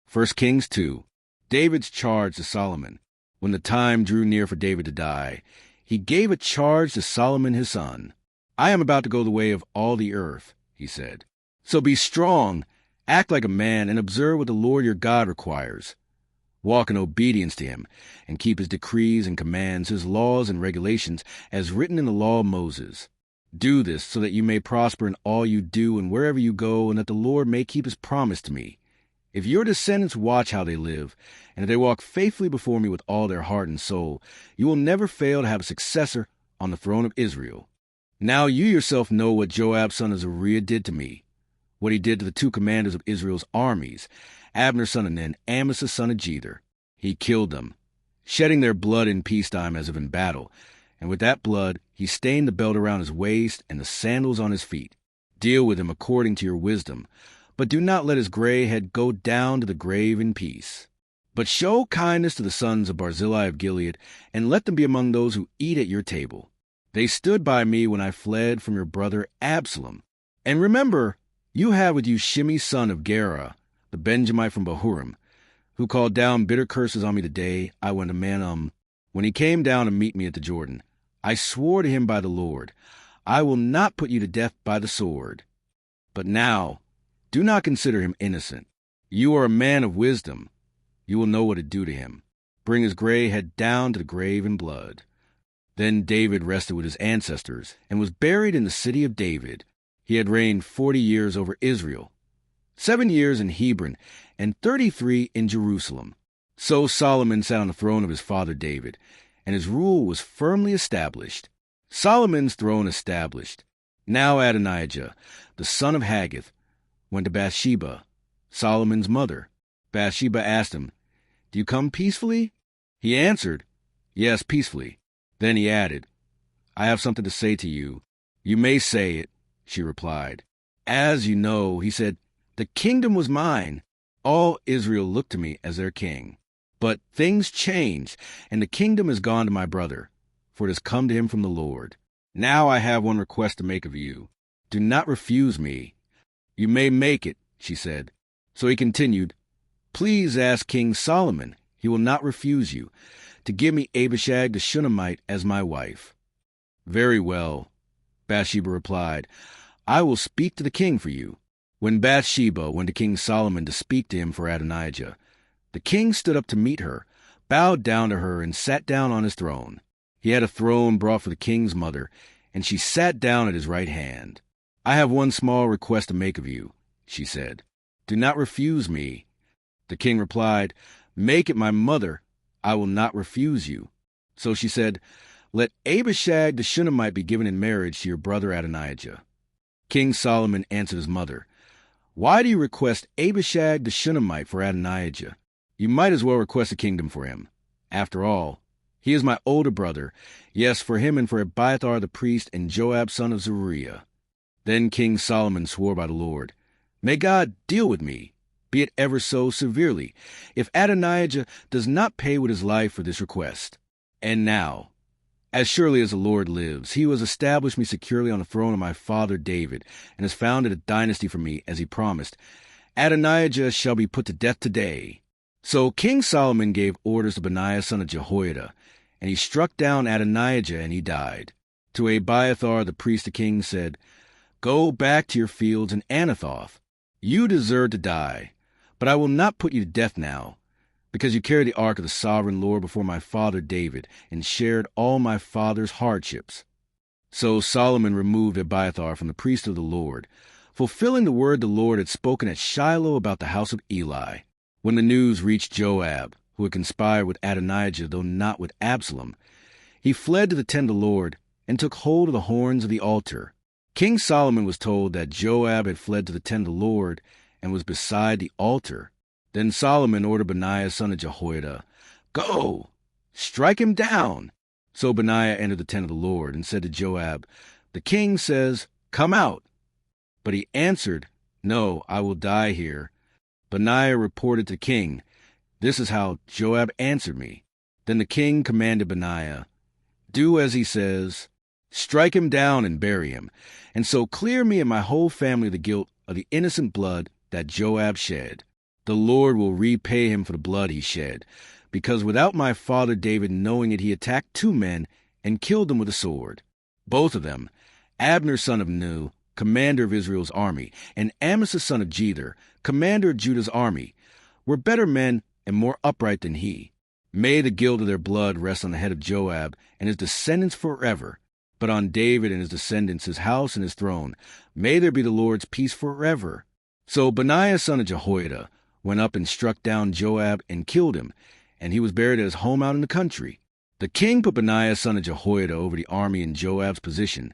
1 Kings 2. David's charge to Solomon. When the time drew near for David to die, he gave a charge to Solomon his son. I am about to go the way of all the earth, he said. So be strong, act like a man, and observe what the Lord your God requires. Walk in obedience to him, and keep his decrees and commands, his laws and regulations, as written in the law of Moses. Do this so that you may prosper in all you do and wherever you go, and that the Lord may keep his promise to me. If your descendants watch how they live, and if they walk faithfully before me with all their heart and soul, you will never fail to have a successor on the throne of Israel. Now you yourself know what Joab son of Zeruiah did to me, what he did to the two commanders of Israel's armies, Abner son of Nen, Amasa son of Jether. He killed them, shedding their blood in peacetime as if in battle, and with that blood he stained the belt around his waist and the sandals on his feet. Deal with him according to your wisdom, but do not let his gray head go down to the grave in peace. But show kindness to the sons of Barzillai of Gilead, and let them be among those who eat at your table. They stood by me when I fled from your brother Absalom. And remember, you have with you Shimei son of Gera, the Benjamite from Bahurim, who called down bitter curses on me the day I went to Manum. When he came down to meet me at the Jordan, I swore to him by the Lord, I will not put you to death by the sword. But now, do not consider him innocent. You are a man of wisdom. You will know what to do to him. Bring his gray head down to the grave in blood. Then David rested with his ancestors and was buried in the city of David. He had reigned 40 years over Israel, 7 years in Hebron, and 33 in Jerusalem. So Solomon sat on the throne of his father David, and his rule was firmly established. Solomon's throne established. Now Adonijah, the son of Haggith, went to Bathsheba, Solomon's mother. Bathsheba asked him, "Do you come peacefully?" He answered, "Yes, peacefully." Then he added, "I have something to say to you." "You may say it," she replied. "As you know," he said, "the kingdom was mine. All Israel looked to me as their king. But things changed, and the kingdom has gone to my brother, for it has come to him from the Lord. Now I have one request to make of you. Do not refuse me." "You may make it," she said. So he continued, "Please ask King Solomon, he will not refuse you, to give me Abishag the Shunammite as my wife." "Very well," Bathsheba replied, "I will speak to the king for you." When Bathsheba went to King Solomon to speak to him for Adonijah, the king stood up to meet her, bowed down to her, and sat down on his throne. He had a throne brought for the king's mother, and she sat down at his right hand. "I have one small request to make of you," she said. "Do not refuse me." The king replied, "Make it my mother. I will not refuse you." So she said, "Let Abishag the Shunammite be given in marriage to your brother Adonijah." King Solomon answered his mother, "Why do you request Abishag the Shunammite for Adonijah? You might as well request a kingdom for him. After all, he is my older brother. Yes, for him and for Abiathar the priest and Joab son of Zeruiah." Then King Solomon swore by the Lord, "May God deal with me, be it ever so severely, if Adonijah does not pay with his life for this request. And now, as surely as the Lord lives, he who has established me securely on the throne of my father David, and has founded a dynasty for me, as he promised, Adonijah shall be put to death today." So King Solomon gave orders to Benaiah son of Jehoiada, and he struck down Adonijah, and he died. To Abiathar the priest the king said, "Go back to your fields in Anathoth. You deserve to die, but I will not put you to death now, because you carried the ark of the sovereign Lord before my father David, and shared all my father's hardships." So Solomon removed Abiathar from the priest of the Lord, fulfilling the word the Lord had spoken at Shiloh about the house of Eli. When the news reached Joab, who had conspired with Adonijah, though not with Absalom, he fled to the tent of the Lord and took hold of the horns of the altar. King Solomon was told that Joab had fled to the tent of the Lord and was beside the altar. Then Solomon ordered Benaiah son of Jehoiada, "Go, strike him down." So Benaiah entered the tent of the Lord and said to Joab, "The king says, 'Come out.'" But he answered, "No, I will die here." Benaiah reported to the king, "This is how Joab answered me." Then the king commanded Benaiah, "Do as he says. Strike him down and bury him, and so clear me and my whole family of the guilt of the innocent blood that Joab shed." The Lord will repay him for the blood he shed, because without my father David knowing it, he attacked 2 men and killed them with a sword. Both of them, Abner son of Ner, commander of Israel's army, and Amasa son of Jether, commander of Judah's army, were better men and more upright than he. May the guilt of their blood rest on the head of Joab and his descendants forever, but on David and his descendants, his house and his throne. May there be the Lord's peace forever. So Benaiah son of Jehoiada went up and struck down Joab and killed him, and he was buried at his home out in the country. The king put Benaiah son of Jehoiada over the army in Joab's position,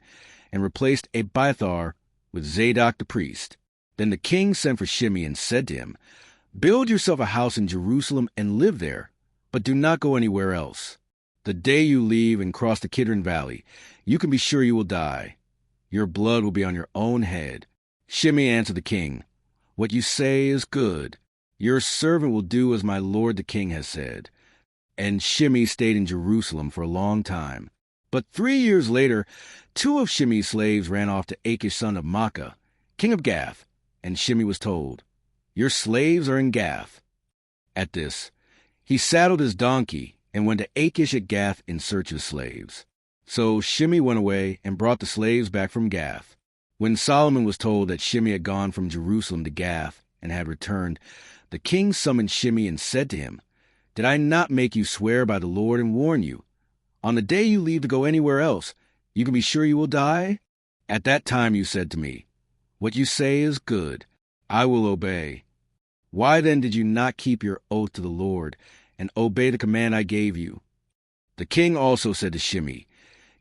and replaced Abiathar with Zadok the priest. Then the king sent for Shimei and said to him, "Build yourself a house in Jerusalem and live there, but do not go anywhere else. The day you leave and cross the Kidron Valley, you can be sure you will die. Your blood will be on your own head." Shimei answered the king, "What you say is good. Your servant will do as my lord the king has said." And Shimei stayed in Jerusalem for a long time. But 3 years later, 2 of Shimei's slaves ran off to Achish son of Maacah, king of Gath, and Shimei was told, "Your slaves are in Gath." At this, he saddled his donkey and went to Achish at Gath in search of slaves. So Shimei went away and brought the slaves back from Gath. When Solomon was told that Shimei had gone from Jerusalem to Gath and had returned, the king summoned Shimei and said to him, "Did I not make you swear by the Lord and warn you? On the day you leave to go anywhere else, you can be sure you will die? At that time you said to me, 'What you say is good. I will obey.' Why then did you not keep your oath to the Lord and obey the command I gave you?" The king also said to Shimei,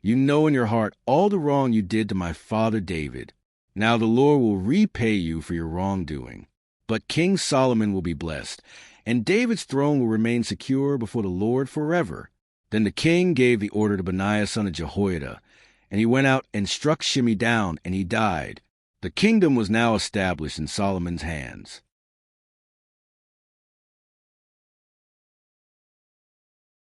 "You know in your heart all the wrong you did to my father David. Now the Lord will repay you for your wrongdoing. But King Solomon will be blessed, and David's throne will remain secure before the Lord forever." Then the king gave the order to Benaiah son of Jehoiada, and he went out and struck Shimei down, and he died. The kingdom was now established in Solomon's hands.